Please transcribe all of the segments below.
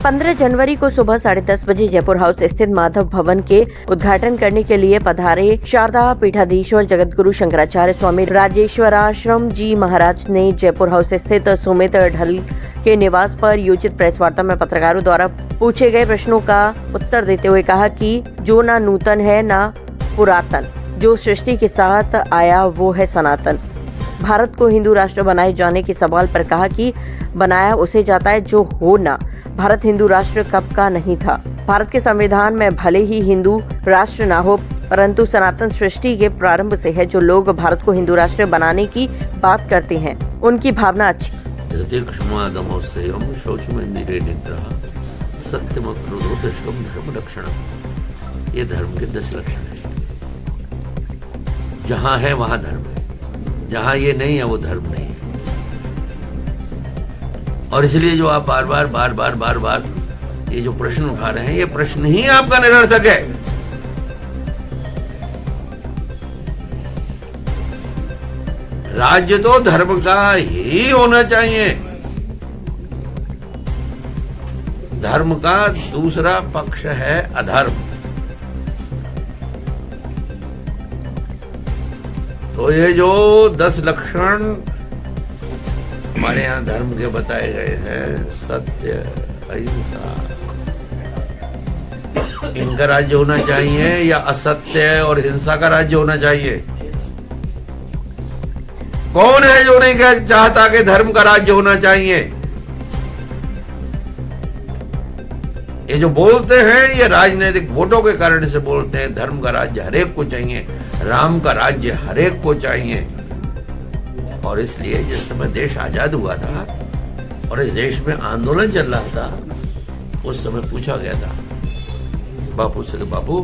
15 जनवरी को सुबह 10:30 बजे जयपुर हाउस स्थित माधव भवन के उद्घाटन करने के लिए पधारे शारदा पीठाधीश्वर जगतगुरु शंकराचार्य स्वामी राजेश्वराश्रम जी महाराज ने जयपुर हाउस स्थित सुमित ढल के निवास पर योजित प्रेस वार्ता में पत्रकारों द्वारा पूछे गए प्रश्नों का उत्तर देते हुए कहा कि जो ना नूतन है ना पुरातन, जो सृष्टि के साथ आया वो है सनातन। भारत को हिंदू राष्ट्र बनाए जाने के सवाल पर कहा कि बनाया उसे जाता है जो हो ना। भारत हिंदू राष्ट्र कब का नहीं था। भारत के संविधान में भले ही हिंदू राष्ट्र ना हो, परंतु सनातन सृष्टि के प्रारंभ से है। जो लोग भारत को हिंदू राष्ट्र बनाने की बात करते हैं, उनकी भावना अच्छी। ये धर्म के 10 लक्षण है। जहाँ है वहाँ धर्म है, जहाँ ये नहीं है वो धर्म नहीं है। और इसलिए जो आप बार बार ये जो प्रश्न उठा रहे हैं, ये प्रश्न ही आपका निरर्थक है। राज्य तो धर्म का ही होना चाहिए। धर्म का दूसरा पक्ष है अधर्म। तो ये जो 10 लक्षण हमारे यहाँ धर्म के बताए गए हैं, सत्य, अहिंसा, इनका राज्य होना चाहिए या असत्य और हिंसा का राज्य होना चाहिए? कौन है जो नहीं चाहता कि धर्म का राज्य होना चाहिए? ये जो बोलते हैं ये राजनीतिक वोटों के कारण से बोलते हैं। धर्म का राज्य हरेक को चाहिए, राम का राज्य हरेक को चाहिए। और इसलिए जिस समय देश आजाद हुआ था और इस देश में आंदोलन चल रहा था, उस समय पूछा गया था बापू से, बापू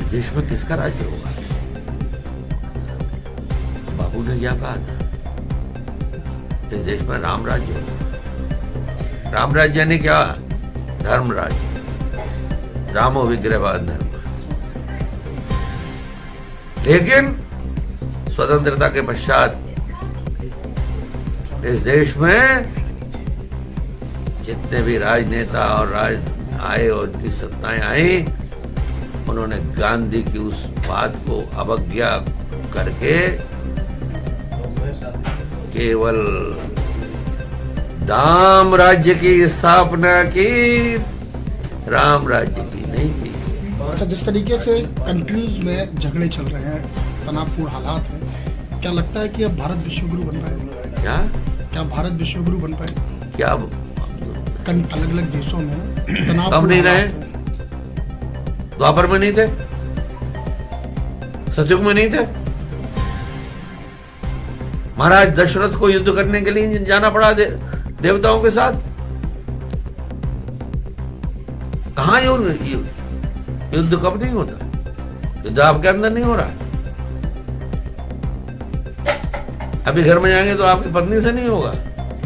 इस देश में किसका राज्य होगा? बापू ने क्या कहा था? इस देश में राम राज्य होगा। राम राज्य यानी क्या? धर्म राज्य, रामो विग्रहवाद धर्म। लेकिन स्वतंत्रता के पश्चात इस देश में जितने भी राजनेता और राज आए और उनकी सत्ताएं आई, उन्होंने गांधी की उस बात को अवज्ञा करके केवल दाम राज्य की स्थापना की, राम राज्य की नहीं की। अच्छा, जिस तरीके से कंट्रीज में झगड़े चल रहे हैं, तनावपूर्ण हालात हैं, क्या लगता है कि अब भारत विश्वगुरु बन पाएगा? क्या भारत विश्वगुरु बन पाएगा? क्या अलग अलग देशों में तनाव कब नहीं रहे? द्वापर में नहीं थे, सतयुग में नहीं थे। महाराज दशरथ को युद्ध करने के लिए जाना पड़ा देवताओं के साथ। कहां युद्ध कब नहीं होता? युद्ध आपके अंदर नहीं हो रहा। अभी घर में जाएंगे तो आपकी पत्नी से नहीं होगा,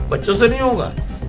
बच्चों से नहीं होगा,